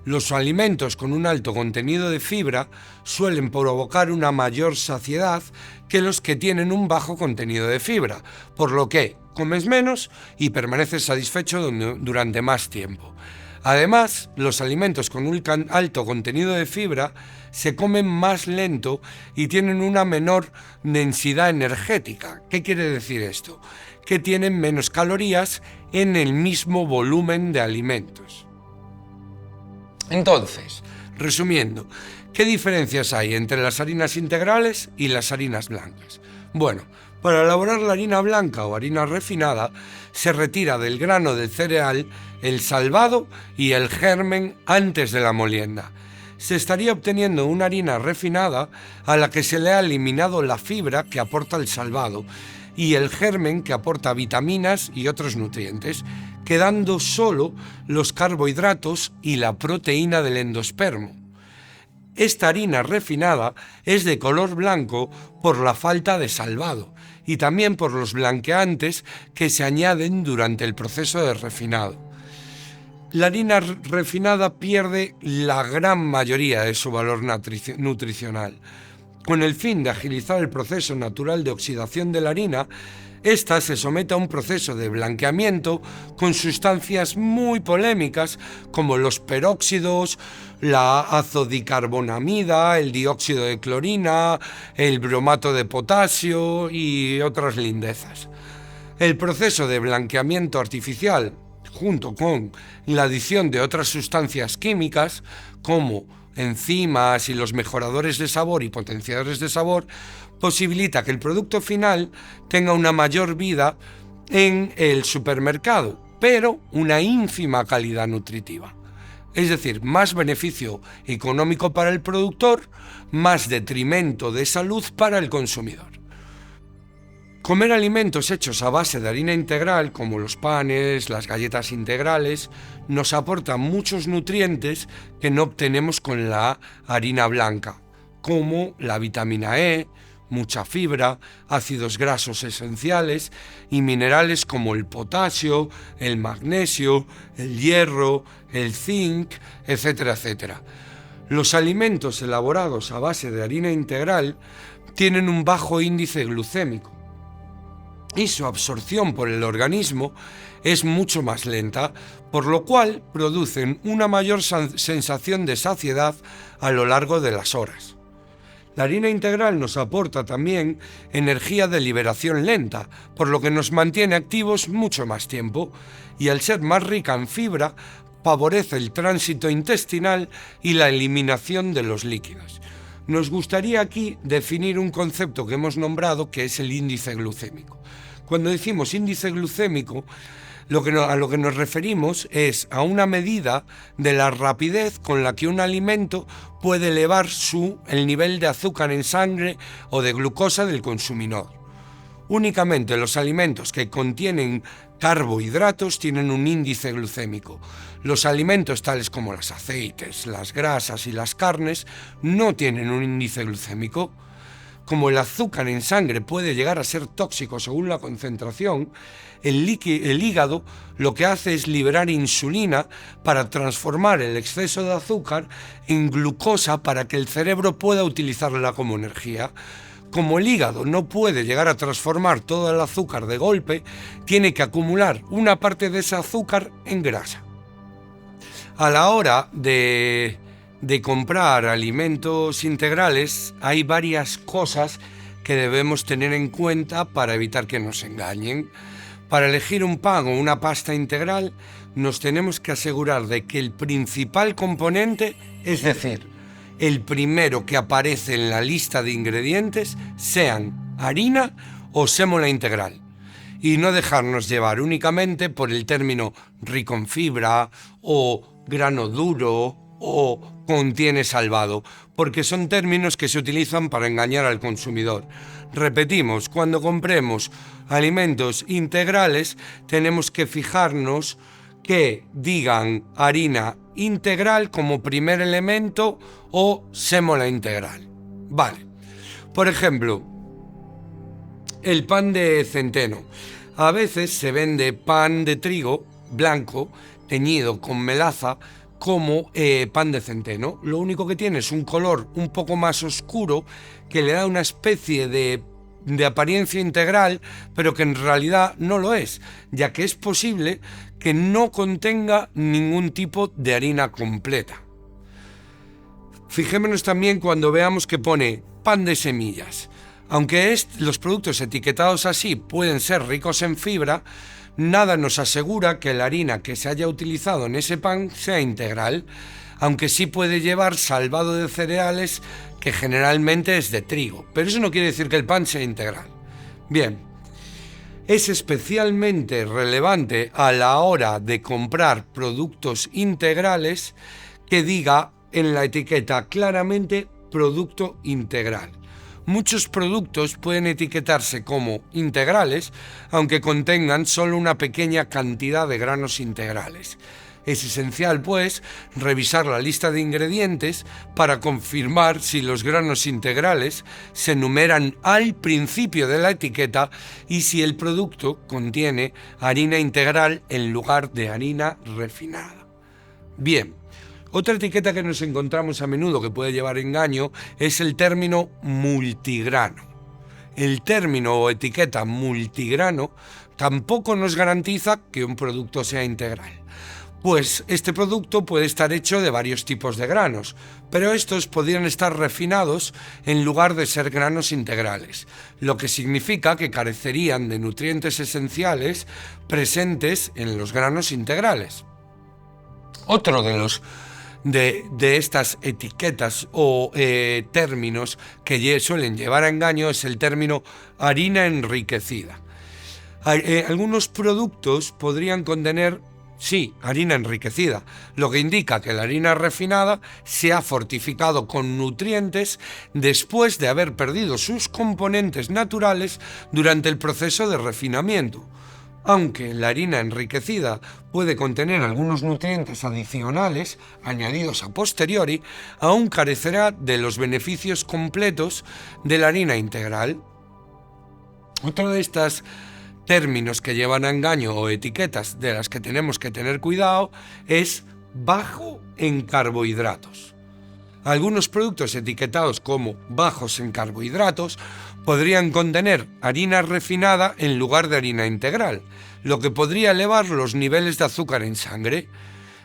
Los alimentos con un alto contenido de fibra suelen provocar una mayor saciedad que los que tienen un bajo contenido de fibra, por lo que comes menos y permaneces satisfecho durante más tiempo. Además, los alimentos con un alto contenido de fibra se comen más lento y tienen una menor densidad energética. ¿Qué quiere decir esto? Que tienen menos calorías en el mismo volumen de alimentos. Entonces, resumiendo, ¿qué diferencias hay entre las harinas integrales y las harinas blancas? Bueno, para elaborar la harina blanca o harina refinada, se retira del grano del cereal el salvado y el germen antes de la molienda. Se estaría obteniendo una harina refinada a la que se le ha eliminado la fibra que aporta el salvado y el germen que aporta vitaminas y otros nutrientes, quedando solo los carbohidratos y la proteína del endospermo. Esta harina refinada es de color blanco por la falta de salvado y también por los blanqueantes que se añaden durante el proceso de refinado. La harina refinada pierde la gran mayoría de su valor nutricional. Con el fin de agilizar el proceso natural de oxidación de la harina, esta se somete a un proceso de blanqueamiento con sustancias muy polémicas como los peróxidos, la azodicarbonamida, el dióxido de clorina, el bromato de potasio y otras lindezas. El proceso de blanqueamiento artificial, junto con la adición de otras sustancias químicas como enzimas y los mejoradores de sabor y potenciadores de sabor, posibilita que el producto final tenga una mayor vida en el supermercado, pero una ínfima calidad nutritiva. Es decir, más beneficio económico para el productor, más detrimento de salud para el consumidor. Comer alimentos hechos a base de harina integral, como los panes, las galletas integrales, nos aporta muchos nutrientes que no obtenemos con la harina blanca, como la vitamina E, mucha fibra, ácidos grasos esenciales y minerales como el potasio, el magnesio, el hierro, el zinc, etcétera, etcétera. Los alimentos elaborados a base de harina integral tienen un bajo índice glucémico y su absorción por el organismo es mucho más lenta, por lo cual producen una mayor sensación de saciedad a lo largo de las horas. La harina integral nos aporta también energía de liberación lenta, por lo que nos mantiene activos mucho más tiempo, y al ser más rica en fibra, favorece el tránsito intestinal y la eliminación de los líquidos. Nos gustaría aquí definir un concepto que hemos nombrado, que es el índice glucémico. Cuando decimos índice glucémico, a lo que nos referimos es a una medida de la rapidez con la que un alimento puede elevar el nivel de azúcar en sangre o de glucosa del consumidor. Únicamente los alimentos que contienen carbohidratos tienen un índice glucémico. Los alimentos tales como los aceites, las grasas y las carnes no tienen un índice glucémico. Como el azúcar en sangre puede llegar a ser tóxico según la concentración, el hígado lo que hace es liberar insulina para transformar el exceso de azúcar en glucosa para que el cerebro pueda utilizarla como energía. Como el hígado no puede llegar a transformar todo el azúcar de golpe, tiene que acumular una parte de ese azúcar en grasa. A la hora de comprar alimentos integrales, hay varias cosas que debemos tener en cuenta para evitar que nos engañen. Para elegir un pan o una pasta integral, nos tenemos que asegurar de que el principal componente, es decir, el primero que aparece en la lista de ingredientes, sean harina o sémola integral, y no dejarnos llevar únicamente por el término rico en fibra o grano duro o contiene salvado, porque son términos que se utilizan para engañar al consumidor. Repetimos, cuando compremos alimentos integrales tenemos que fijarnos que digan harina integral como primer elemento o sémola integral. Vale. Por ejemplo, el pan de centeno. A veces se vende pan de trigo blanco teñido con melaza como pan de centeno. Lo único que tiene es un color un poco más oscuro que le da una especie de apariencia integral, pero que en realidad no lo es, ya que es posible que no contenga ningún tipo de harina completa. Fijémonos también cuando veamos que pone pan de semillas. Aunque los productos etiquetados así pueden ser ricos en fibra, nada nos asegura que la harina que se haya utilizado en ese pan sea integral, aunque sí puede llevar salvado de cereales que generalmente es de trigo, pero eso no quiere decir que el pan sea integral. Bien, es especialmente relevante a la hora de comprar productos integrales que diga en la etiqueta claramente producto integral. Muchos productos pueden etiquetarse como integrales, aunque contengan solo una pequeña cantidad de granos integrales. Es esencial, pues, revisar la lista de ingredientes para confirmar si los granos integrales se enumeran al principio de la etiqueta y si el producto contiene harina integral en lugar de harina refinada. Bien. Otra etiqueta que nos encontramos a menudo que puede llevar engaño es el término multigrano. El término o etiqueta multigrano tampoco nos garantiza que un producto sea integral, pues este producto puede estar hecho de varios tipos de granos, pero estos podrían estar refinados en lugar de ser granos integrales, lo que significa que carecerían de nutrientes esenciales presentes en los granos integrales. Otro de estas etiquetas o términos que suelen llevar a engaño es el término harina enriquecida. Algunos productos podrían contener, sí, harina enriquecida, lo que indica que la harina refinada se ha fortificado con nutrientes después de haber perdido sus componentes naturales durante el proceso de refinamiento. Aunque la harina enriquecida puede contener algunos nutrientes adicionales añadidos a posteriori, aún carecerá de los beneficios completos de la harina integral. Otro de estos términos que llevan a engaño o etiquetas de las que tenemos que tener cuidado es bajo en carbohidratos. Algunos productos etiquetados como bajos en carbohidratos podrían contener harina refinada en lugar de harina integral, lo que podría elevar los niveles de azúcar en sangre.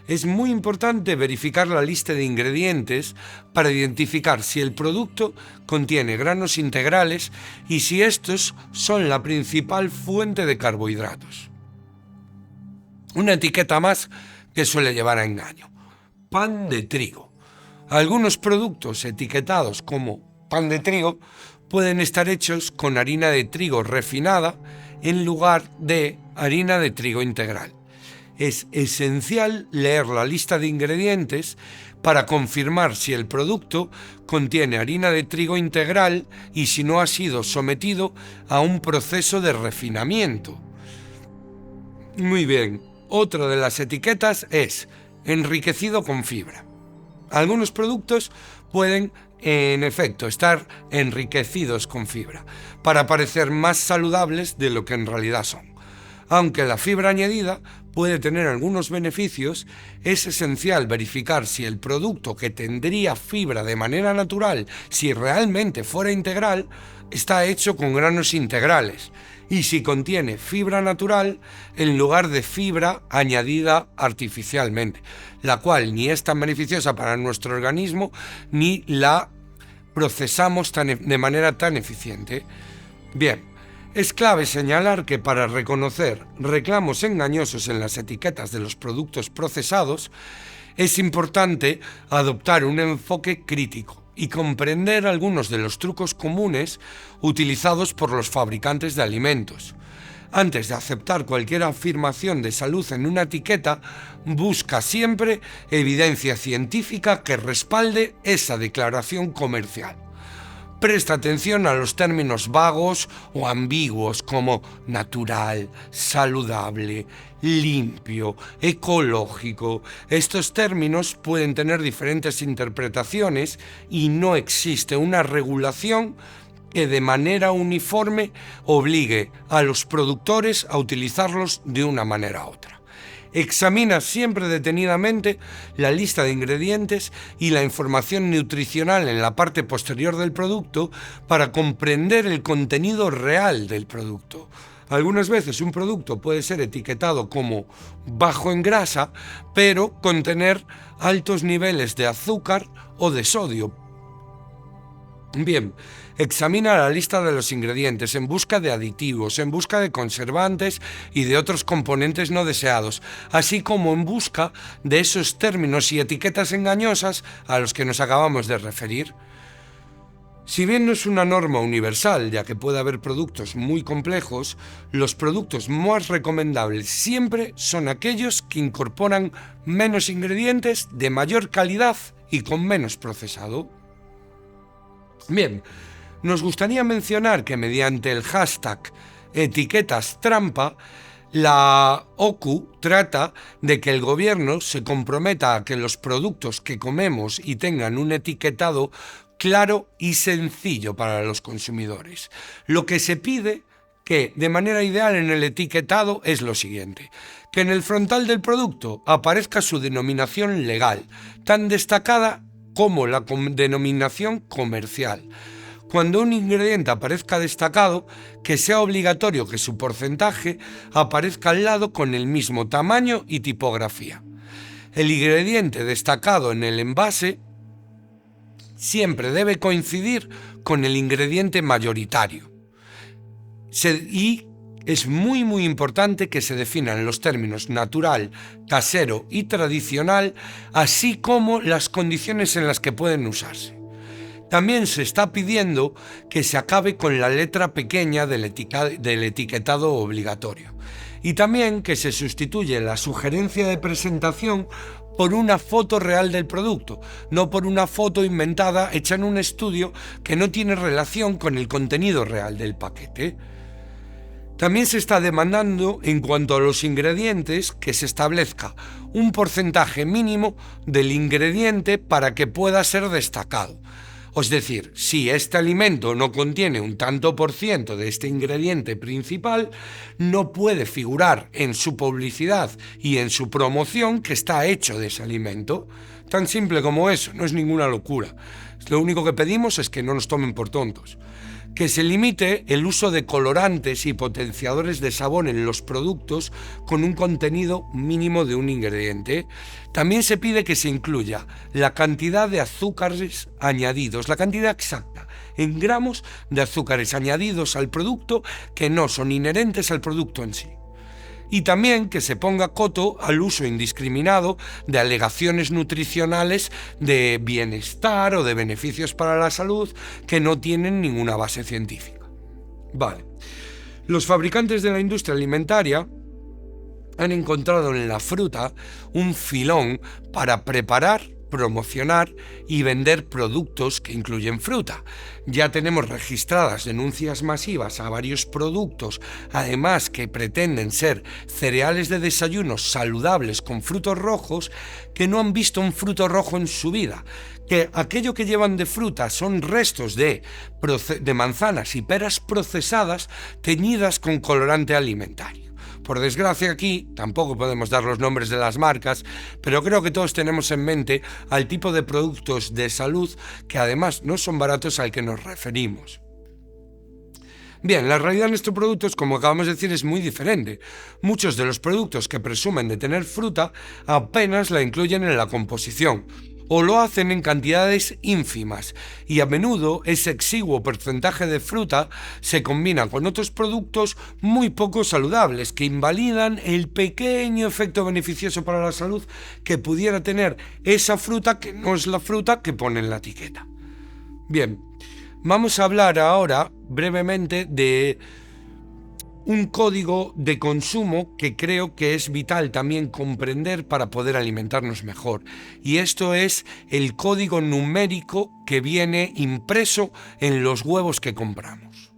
Es muy importante verificar la lista de ingredientes para identificar si el producto contiene granos integrales y si estos son la principal fuente de carbohidratos. Una etiqueta más que suele llevar a engaño: pan de trigo. Algunos productos etiquetados como pan de trigo pueden estar hechos con harina de trigo refinada en lugar de harina de trigo integral. Es esencial leer la lista de ingredientes para confirmar si el producto contiene harina de trigo integral y si no ha sido sometido a un proceso de refinamiento. Muy bien, otra de las etiquetas es enriquecido con fibra. Algunos productos pueden, en efecto, estar enriquecidos con fibra para parecer más saludables de lo que en realidad son. Aunque la fibra añadida puede tener algunos beneficios, es esencial verificar si el producto que tendría fibra de manera natural, si realmente fuera integral, está hecho con granos integrales y si contiene fibra natural en lugar de fibra añadida artificialmente, la cual ni es tan beneficiosa para nuestro organismo ni la procesamos de manera tan eficiente. Bien, es clave señalar que para reconocer reclamos engañosos en las etiquetas de los productos procesados, es importante adoptar un enfoque crítico y comprender algunos de los trucos comunes utilizados por los fabricantes de alimentos. Antes de aceptar cualquier afirmación de salud en una etiqueta, busca siempre evidencia científica que respalde esa declaración comercial. Presta atención a los términos vagos o ambiguos como natural, saludable, limpio, ecológico. Estos términos pueden tener diferentes interpretaciones y no existe una regulación que de manera uniforme obligue a los productores a utilizarlos de una manera u otra. Examina siempre detenidamente la lista de ingredientes y la información nutricional en la parte posterior del producto para comprender el contenido real del producto. Algunas veces un producto puede ser etiquetado como bajo en grasa, pero contener altos niveles de azúcar o de sodio. Bien, examina la lista de los ingredientes en busca de aditivos, en busca de conservantes y de otros componentes no deseados, así como en busca de esos términos y etiquetas engañosas a los que nos acabamos de referir. Si bien no es una norma universal, ya que puede haber productos muy complejos, los productos más recomendables siempre son aquellos que incorporan menos ingredientes, de mayor calidad y con menos procesado. Bien, nos gustaría mencionar que mediante el hashtag etiquetas trampa, la OCU trata de que el gobierno se comprometa a que los productos que comemos y tengan un etiquetado claro y sencillo para los consumidores. Lo que se pide que de manera ideal en el etiquetado es lo siguiente: que en el frontal del producto aparezca su denominación legal, tan destacada como la denominación comercial. Cuando un ingrediente aparezca destacado, que sea obligatorio que su porcentaje aparezca al lado con el mismo tamaño y tipografía. El ingrediente destacado en el envase siempre debe coincidir con el ingrediente mayoritario. Y es muy importante que se definan los términos natural, casero y tradicional, así como las condiciones en las que pueden usarse. También se está pidiendo que se acabe con la letra pequeña del etiquetado obligatorio y también que se sustituya la sugerencia de presentación por una foto real del producto, no por una foto inventada hecha en un estudio que no tiene relación con el contenido real del paquete. También se está demandando, en cuanto a los ingredientes, que se establezca un porcentaje mínimo del ingrediente para que pueda ser destacado. Es decir, si este alimento no contiene un tanto por ciento de este ingrediente principal, no puede figurar en su publicidad y en su promoción que está hecho de ese alimento. Tan simple como eso, no es ninguna locura. Lo único que pedimos es que no nos tomen por tontos. Que se limite el uso de colorantes y potenciadores de sabor en los productos con un contenido mínimo de un ingrediente. También se pide que se incluya la cantidad de azúcares añadidos, la cantidad exacta, en gramos de azúcares añadidos al producto que no son inherentes al producto en sí. Y también que se ponga coto al uso indiscriminado de alegaciones nutricionales de bienestar o de beneficios para la salud que no tienen ninguna base científica. Vale. Los fabricantes de la industria alimentaria han encontrado en la fruta un filón para preparar, promocionar y vender productos que incluyen fruta. Ya tenemos registradas denuncias masivas a varios productos, además que pretenden ser cereales de desayuno saludables con frutos rojos, que no han visto un fruto rojo en su vida, que aquello que llevan de fruta son restos de manzanas y peras procesadas teñidas con colorante alimentario. Por desgracia aquí tampoco podemos dar los nombres de las marcas, pero creo que todos tenemos en mente al tipo de productos de salud que además no son baratos al que nos referimos. Bien, la realidad en estos productos, como acabamos de decir, es muy diferente. Muchos de los productos que presumen de tener fruta apenas la incluyen en la composición, o lo hacen en cantidades ínfimas, y a menudo ese exiguo porcentaje de fruta se combina con otros productos muy poco saludables que invalidan el pequeño efecto beneficioso para la salud que pudiera tener esa fruta que no es la fruta que pone en la etiqueta. Bien, vamos a hablar ahora brevemente de un código de consumo que creo que es vital también comprender para poder alimentarnos mejor. Y esto es el código numérico que viene impreso en los huevos que compramos.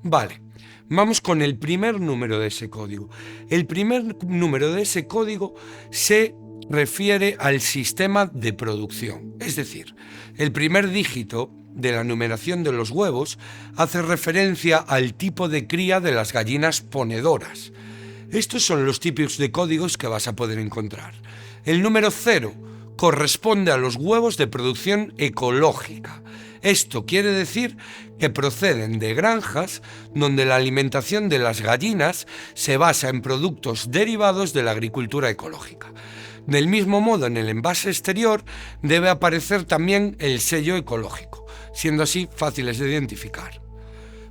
Vale, vamos con el primer número de ese código. El primer número de ese código se refiere al sistema de producción. Es decir, el primer dígito de la numeración de los huevos hace referencia al tipo de cría de las gallinas ponedoras. Estos son los tipos de códigos que vas a poder encontrar. El número 0 corresponde a los huevos de producción ecológica. Esto quiere decir que proceden de granjas donde la alimentación de las gallinas se basa en productos derivados de la agricultura ecológica. Del mismo modo, en el envase exterior debe aparecer también el sello ecológico, siendo así fáciles de identificar.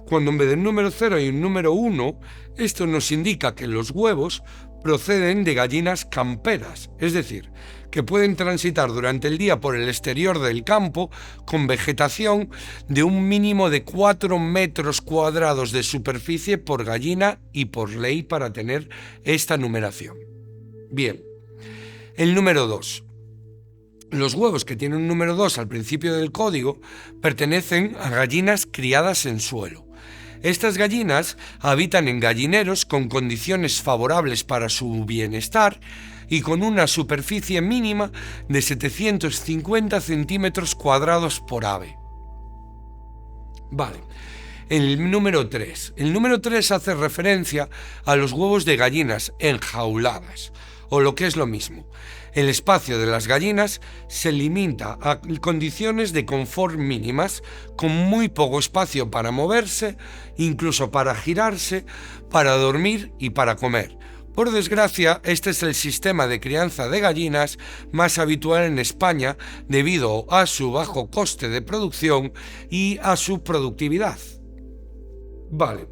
Cuando en vez del número 0 hay un número 1, esto nos indica que los huevos proceden de gallinas camperas, es decir, que pueden transitar durante el día por el exterior del campo con vegetación de un mínimo de 4 metros cuadrados de superficie por gallina y por ley para tener esta numeración. Bien, el número 2. Los huevos que tienen un número 2 al principio del código pertenecen a gallinas criadas en suelo. Estas gallinas habitan en gallineros con condiciones favorables para su bienestar y con una superficie mínima de 750 centímetros cuadrados por ave. Vale. El número 3. El número 3 hace referencia a los huevos de gallinas enjauladas, o lo que es lo mismo. El espacio de las gallinas se limita a condiciones de confort mínimas, con muy poco espacio para moverse, incluso para girarse, para dormir y para comer. Por desgracia, este es el sistema de crianza de gallinas más habitual en España debido a su bajo coste de producción y a su productividad. Vale.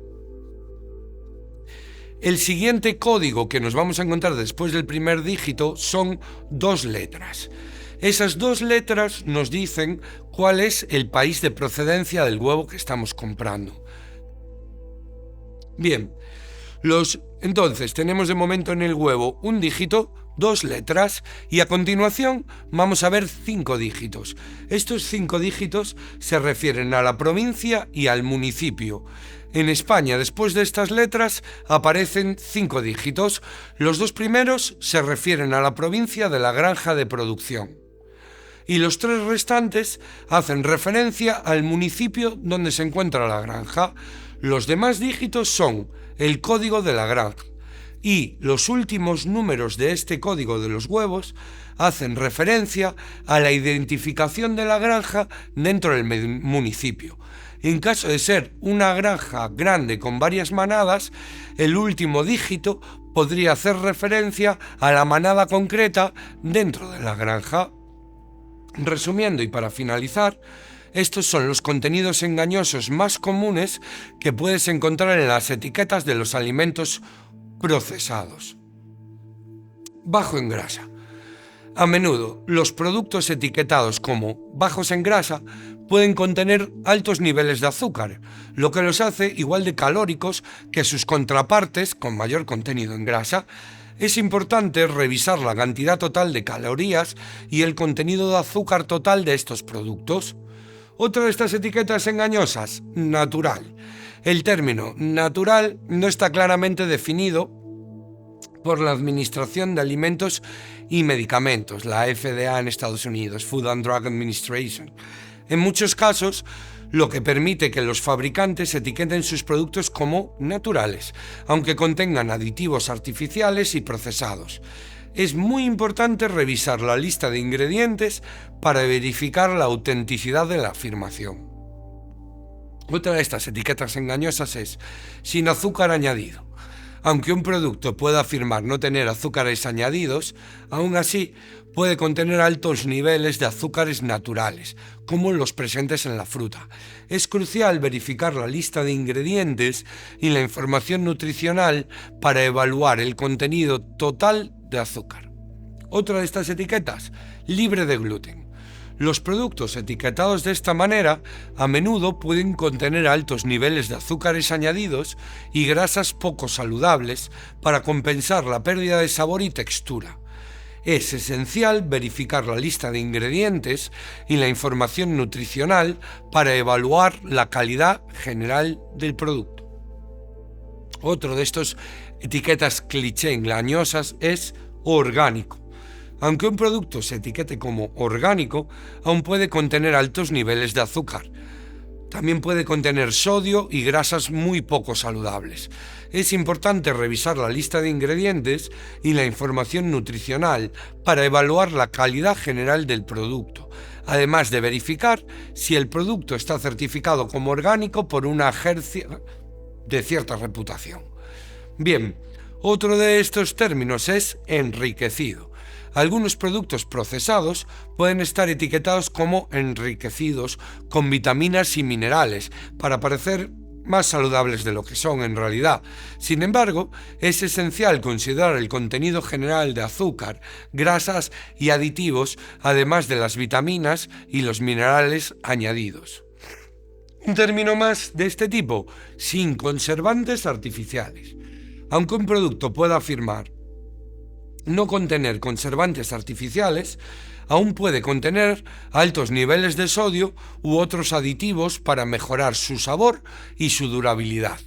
El siguiente código que nos vamos a encontrar después del primer dígito son 2 letras. Esas 2 letras nos dicen cuál es el país de procedencia del huevo que estamos comprando. Bien, entonces tenemos de momento en el huevo un dígito, 2 letras y a continuación vamos a ver 5 dígitos. Estos 5 dígitos se refieren a la provincia y al municipio. En España, después de estas letras, aparecen 5 dígitos. Los 2 primeros se refieren a la provincia de la granja de producción. Y los 3 restantes hacen referencia al municipio donde se encuentra la granja. Los demás dígitos son el código de la granja. Y los últimos números de este código de los huevos hacen referencia a la identificación de la granja dentro del municipio. En caso de ser una granja grande con varias manadas, el último dígito podría hacer referencia a la manada concreta dentro de la granja. Resumiendo y para finalizar, estos son los contenidos engañosos más comunes que puedes encontrar en las etiquetas de los alimentos procesados. Bajo en grasa. A menudo, los productos etiquetados como bajos en grasa pueden contener altos niveles de azúcar, lo que los hace igual de calóricos que sus contrapartes con mayor contenido en grasa. Es importante revisar la cantidad total de calorías y el contenido de azúcar total de estos productos. Otra de estas etiquetas engañosas, natural. El término natural no está claramente definido por la Administración de Alimentos y Medicamentos, la FDA en Estados Unidos, Food and Drug Administration. En muchos casos, lo que permite que los fabricantes etiqueten sus productos como naturales, aunque contengan aditivos artificiales y procesados. Es muy importante revisar la lista de ingredientes para verificar la autenticidad de la afirmación. Otra de estas etiquetas engañosas es sin azúcar añadido. Aunque un producto pueda afirmar no tener azúcares añadidos, aún así puede contener altos niveles de azúcares naturales, como los presentes en la fruta. Es crucial verificar la lista de ingredientes y la información nutricional para evaluar el contenido total de azúcar. Otra de estas etiquetas, libre de gluten. Los productos etiquetados de esta manera a menudo pueden contener altos niveles de azúcares añadidos y grasas poco saludables para compensar la pérdida de sabor y textura. Es esencial verificar la lista de ingredientes y la información nutricional para evaluar la calidad general del producto. Otro de estos etiquetas cliché engañosas es orgánico. Aunque un producto se etiquete como orgánico, aún puede contener altos niveles de azúcar. También puede contener sodio y grasas muy poco saludables. Es importante revisar la lista de ingredientes y la información nutricional para evaluar la calidad general del producto, además de verificar si el producto está certificado como orgánico por una agencia de cierta reputación. Bien, otro de estos términos es enriquecido. Algunos productos procesados pueden estar etiquetados como enriquecidos con vitaminas y minerales para parecer más saludables de lo que son en realidad. Sin embargo, es esencial considerar el contenido general de azúcar, grasas y aditivos, además de las vitaminas y los minerales añadidos. Un término más de este tipo, sin conservantes artificiales. Aunque un producto pueda afirmar no contener conservantes artificiales, aún puede contener altos niveles de sodio u otros aditivos para mejorar su sabor y su durabilidad.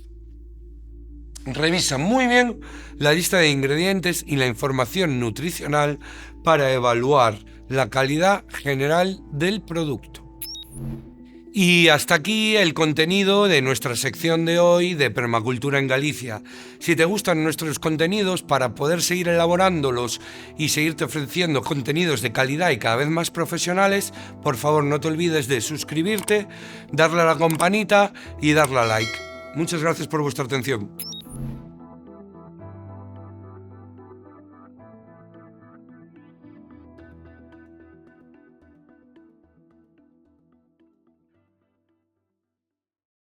Revisa muy bien la lista de ingredientes y la información nutricional para evaluar la calidad general del producto. Y hasta aquí el contenido de nuestra sección de hoy de Permacultura en Galicia. Si te gustan nuestros contenidos, para poder seguir elaborándolos y seguirte ofreciendo contenidos de calidad y cada vez más profesionales, por favor no te olvides de suscribirte, darle a la campanita y darle a like. Muchas gracias por vuestra atención.